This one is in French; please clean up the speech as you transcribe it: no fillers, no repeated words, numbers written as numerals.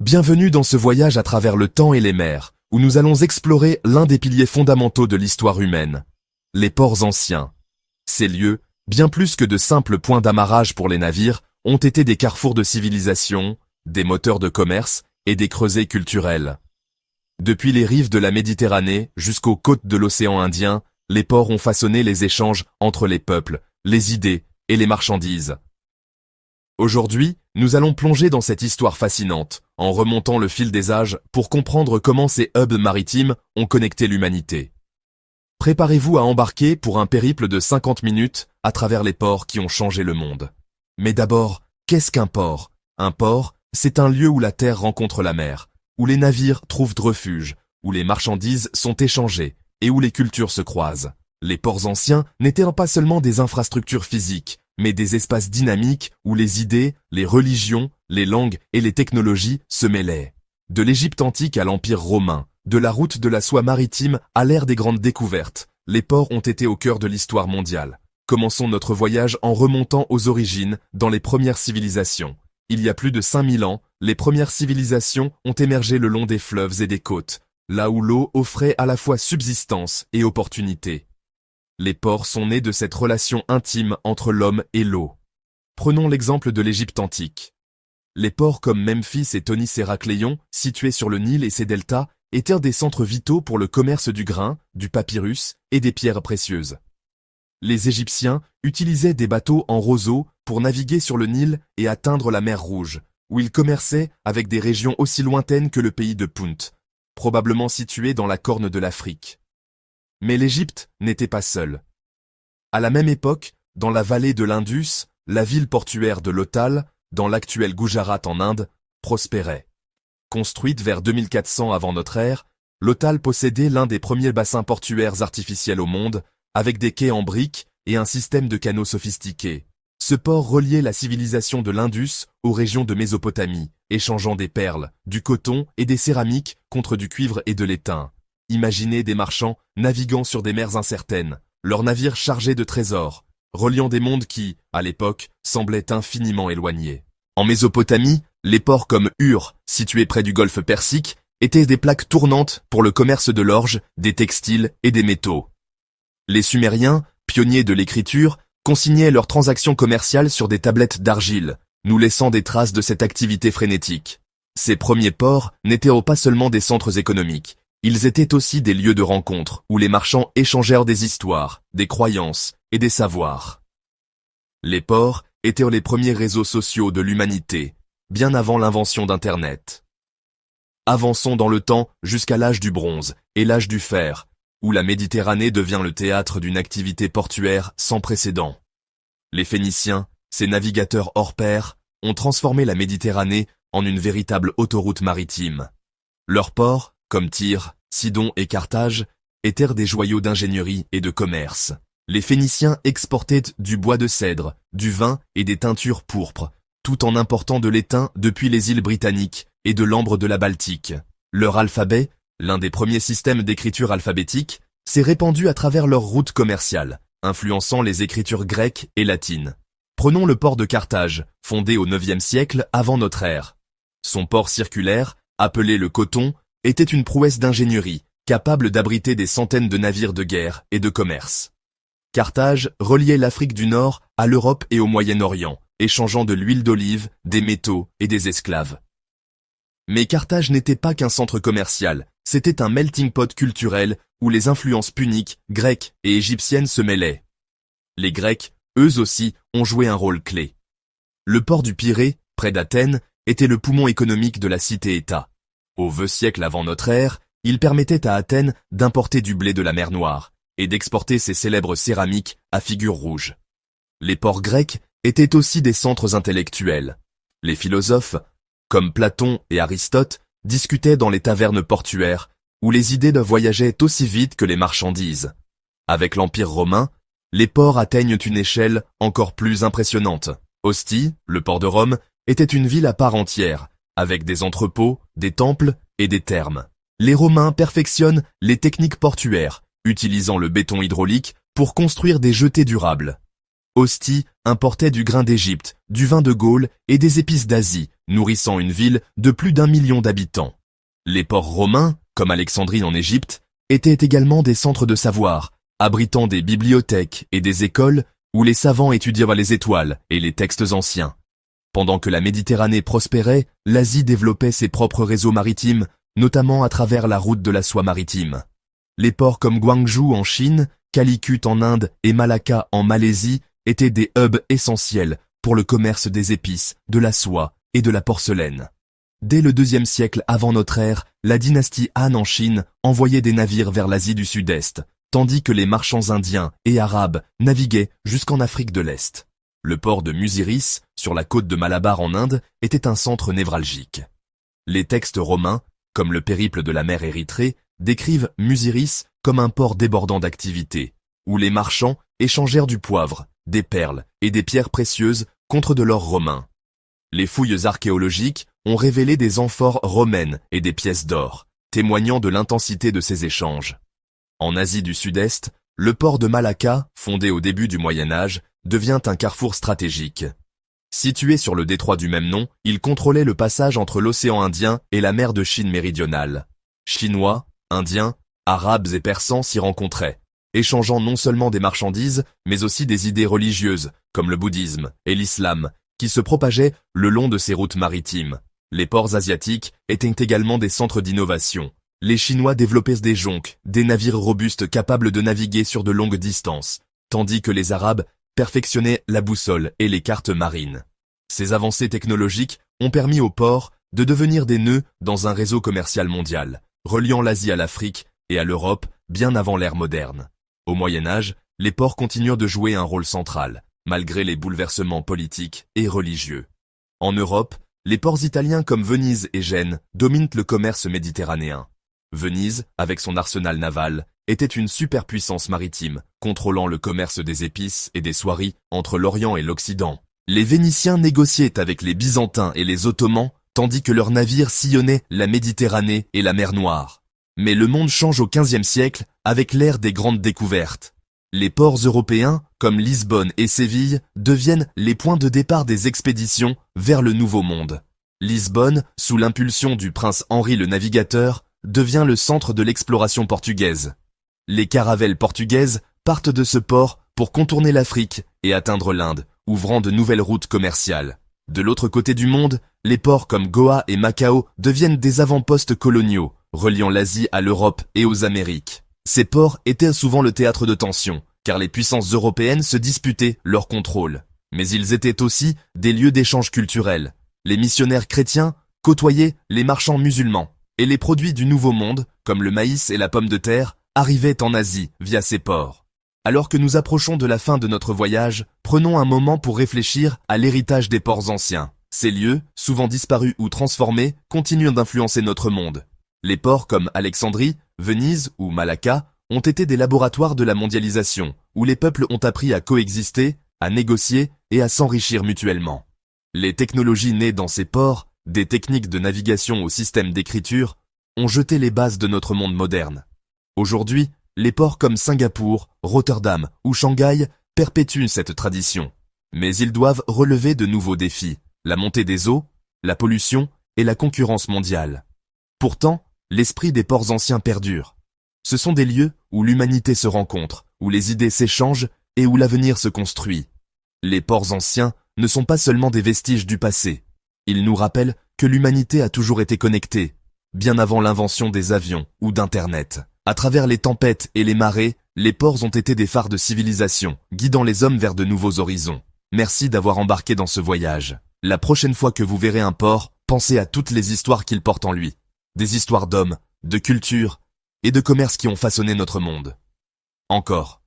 Bienvenue dans ce voyage à travers le temps et les mers, où nous allons explorer l'un des piliers fondamentaux de l'histoire humaine, les ports anciens. Ces lieux, bien plus que de simples points d'amarrage pour les navires, ont été des carrefours de civilisation, des moteurs de commerce et des creusets culturels. Depuis les rives de la Méditerranée jusqu'aux côtes de l'océan Indien, les ports ont façonné les échanges entre les peuples, les idées et les marchandises. Aujourd'hui, nous allons plonger dans cette histoire fascinante, en remontant le fil des âges pour comprendre comment ces hubs maritimes ont connecté l'humanité. Préparez-vous à embarquer pour un périple de 50 minutes à travers les ports qui ont changé le monde. Mais d'abord, qu'est-ce qu'un port? Un port, c'est un lieu où la terre rencontre la mer, où les navires trouvent refuge, où les marchandises sont échangées et où les cultures se croisent. Les ports anciens n'étaient pas seulement des infrastructures physiques, mais des espaces dynamiques où les idées, les religions, les langues et les technologies se mêlaient. De l'Égypte antique à l'Empire romain, de la route de la soie maritime à l'ère des grandes découvertes, les ports ont été au cœur de l'histoire mondiale. Commençons notre voyage en remontant aux origines, dans les premières civilisations. Il y a plus de 5000 ans, les premières civilisations ont émergé le long des fleuves et des côtes, là où l'eau offrait à la fois subsistance et opportunité. Les ports sont nés de cette relation intime entre l'homme et l'eau. Prenons l'exemple de l'Égypte antique. Les ports comme Memphis et Tonis-Héracléon, situés sur le Nil et ses deltas, étaient des centres vitaux pour le commerce du grain, du papyrus et des pierres précieuses. Les Égyptiens utilisaient des bateaux en roseau pour naviguer sur le Nil et atteindre la mer Rouge, où ils commerçaient avec des régions aussi lointaines que le pays de Punt, probablement situé dans la corne de l'Afrique. Mais l'Égypte n'était pas seule. À la même époque, dans la vallée de l'Indus, la ville portuaire de Lothal, dans l'actuel Gujarat en Inde, prospérait. Construite vers 2400 avant notre ère, Lothal possédait l'un des premiers bassins portuaires artificiels au monde, avec des quais en briques et un système de canaux sophistiqués. Ce port reliait la civilisation de l'Indus aux régions de Mésopotamie, échangeant des perles, du coton et des céramiques contre du cuivre et de l'étain. Imaginez des marchands naviguant sur des mers incertaines, leurs navires chargés de trésors, reliant des mondes qui, à l'époque, semblaient infiniment éloignés. En Mésopotamie, les ports comme Ur, situés près du golfe Persique, étaient des plaques tournantes pour le commerce de l'orge, des textiles et des métaux. Les Sumériens, pionniers de l'écriture, consignaient leurs transactions commerciales sur des tablettes d'argile, nous laissant des traces de cette activité frénétique. Ces premiers ports n'étaient pas seulement des centres économiques, ils étaient aussi des lieux de rencontre où les marchands échangèrent des histoires, des croyances et des savoirs. Les ports étaient les premiers réseaux sociaux de l'humanité, bien avant l'invention d'Internet. Avançons dans le temps jusqu'à l'âge du bronze et l'âge du fer, où la Méditerranée devient le théâtre d'une activité portuaire sans précédent. Les Phéniciens, ces navigateurs hors pair, ont transformé la Méditerranée en une véritable autoroute maritime. Leurs ports, comme Tyr, Sidon et Carthage, étaient des joyaux d'ingénierie et de commerce. Les Phéniciens exportaient du bois de cèdre, du vin et des teintures pourpres, tout en important de l'étain depuis les îles britanniques et de l'ambre de la Baltique. Leur alphabet, l'un des premiers systèmes d'écriture alphabétique, s'est répandu à travers leurs routes commerciales, influençant les écritures grecques et latines. Prenons le port de Carthage, fondé au IXe siècle avant notre ère. Son port circulaire, appelé le Coton, était une prouesse d'ingénierie, capable d'abriter des centaines de navires de guerre et de commerce. Carthage reliait l'Afrique du Nord à l'Europe et au Moyen-Orient, échangeant de l'huile d'olive, des métaux et des esclaves. Mais Carthage n'était pas qu'un centre commercial, c'était un melting pot culturel où les influences puniques, grecques et égyptiennes se mêlaient. Les Grecs, eux aussi, ont joué un rôle clé. Le port du Pirée, près d'Athènes, était le poumon économique de la cité-État. Au VIe siècle avant notre ère, il permettait à Athènes d'importer du blé de la mer Noire et d'exporter ses célèbres céramiques à figures rouges. Les ports grecs étaient aussi des centres intellectuels. Les philosophes, comme Platon et Aristote, discutaient dans les tavernes portuaires où les idées voyageaient aussi vite que les marchandises. Avec l'Empire romain, les ports atteignent une échelle encore plus impressionnante. Ostie, le port de Rome, était une ville à part entière, avec des entrepôts, des temples et des thermes. Les Romains perfectionnent les techniques portuaires, utilisant le béton hydraulique pour construire des jetées durables. Ostie importait du grain d'Égypte, du vin de Gaule et des épices d'Asie, nourrissant une ville de plus d'1 million d'habitants. Les ports romains, comme Alexandrie en Égypte, étaient également des centres de savoir, abritant des bibliothèques et des écoles où les savants étudiaient les étoiles et les textes anciens. Pendant que la Méditerranée prospérait, l'Asie développait ses propres réseaux maritimes, notamment à travers la route de la soie maritime. Les ports comme Guangzhou en Chine, Calicut en Inde et Malacca en Malaisie étaient des hubs essentiels pour le commerce des épices, de la soie et de la porcelaine. Dès le IIe siècle avant notre ère, la dynastie Han en Chine envoyait des navires vers l'Asie du Sud-Est, tandis que les marchands indiens et arabes naviguaient jusqu'en Afrique de l'Est. Le port de Muziris, sur la côte de Malabar en Inde, était un centre névralgique. Les textes romains, comme le périple de la mer Érythrée, décrivent Muziris comme un port débordant d'activité, où les marchands échangèrent du poivre, des perles et des pierres précieuses contre de l'or romain. Les fouilles archéologiques ont révélé des amphores romaines et des pièces d'or, témoignant de l'intensité de ces échanges. En Asie du Sud-Est, le port de Malacca, fondé au début du Moyen-Âge, devient un carrefour stratégique. Situé sur le détroit du même nom, il contrôlait le passage entre l'océan Indien et la mer de Chine méridionale. Chinois, Indiens, Arabes et Persans s'y rencontraient, échangeant non seulement des marchandises, mais aussi des idées religieuses, comme le bouddhisme et l'islam, qui se propageaient le long de ces routes maritimes. Les ports asiatiques étaient également des centres d'innovation. Les Chinois développaient des jonques, des navires robustes capables de naviguer sur de longues distances, tandis que les Arabes perfectionnaient la boussole et les cartes marines. Ces avancées technologiques ont permis aux ports de devenir des nœuds dans un réseau commercial mondial, reliant l'Asie à l'Afrique et à l'Europe bien avant l'ère moderne. Au Moyen-Âge, les ports continuèrent de jouer un rôle central, malgré les bouleversements politiques et religieux. En Europe, les ports italiens comme Venise et Gênes dominent le commerce méditerranéen. Venise, avec son arsenal naval, était une superpuissance maritime, contrôlant le commerce des épices et des soieries entre l'Orient et l'Occident. Les Vénitiens négociaient avec les Byzantins et les Ottomans, tandis que leurs navires sillonnaient la Méditerranée et la mer Noire. Mais le monde change au XVe siècle avec l'ère des grandes découvertes. Les ports européens, comme Lisbonne et Séville, deviennent les points de départ des expéditions vers le Nouveau Monde. Lisbonne, sous l'impulsion du prince Henri le Navigateur, devient le centre de l'exploration portugaise. Les caravelles portugaises partent de ce port pour contourner l'Afrique et atteindre l'Inde, ouvrant de nouvelles routes commerciales. De l'autre côté du monde, les ports comme Goa et Macao deviennent des avant-postes coloniaux, reliant l'Asie à l'Europe et aux Amériques. Ces ports étaient souvent le théâtre de tensions, car les puissances européennes se disputaient leur contrôle. Mais ils étaient aussi des lieux d'échange culturel. Les missionnaires chrétiens côtoyaient les marchands musulmans, et les produits du Nouveau Monde, comme le maïs et la pomme de terre, arrivaient en Asie via ces ports. Alors que nous approchons de la fin de notre voyage, prenons un moment pour réfléchir à l'héritage des ports anciens. Ces lieux, souvent disparus ou transformés, continuent d'influencer notre monde. Les ports comme Alexandrie, Venise ou Malacca ont été des laboratoires de la mondialisation, où les peuples ont appris à coexister, à négocier et à s'enrichir mutuellement. Les technologies nées dans ces ports, des techniques de navigation au système d'écriture, ont jeté les bases de notre monde moderne. Aujourd'hui, les ports comme Singapour, Rotterdam ou Shanghai perpétuent cette tradition. Mais ils doivent relever de nouveaux défis, la montée des eaux, la pollution et la concurrence mondiale. Pourtant, l'esprit des ports anciens perdure. Ce sont des lieux où l'humanité se rencontre, où les idées s'échangent et où l'avenir se construit. Les ports anciens ne sont pas seulement des vestiges du passé. Ils nous rappellent que l'humanité a toujours été connectée, bien avant l'invention des avions ou d'Internet. À travers les tempêtes et les marées, les ports ont été des phares de civilisation, guidant les hommes vers de nouveaux horizons. Merci d'avoir embarqué dans ce voyage. La prochaine fois que vous verrez un port, pensez à toutes les histoires qu'il porte en lui. Des histoires d'hommes, de culture et de commerce qui ont façonné notre monde. Encore.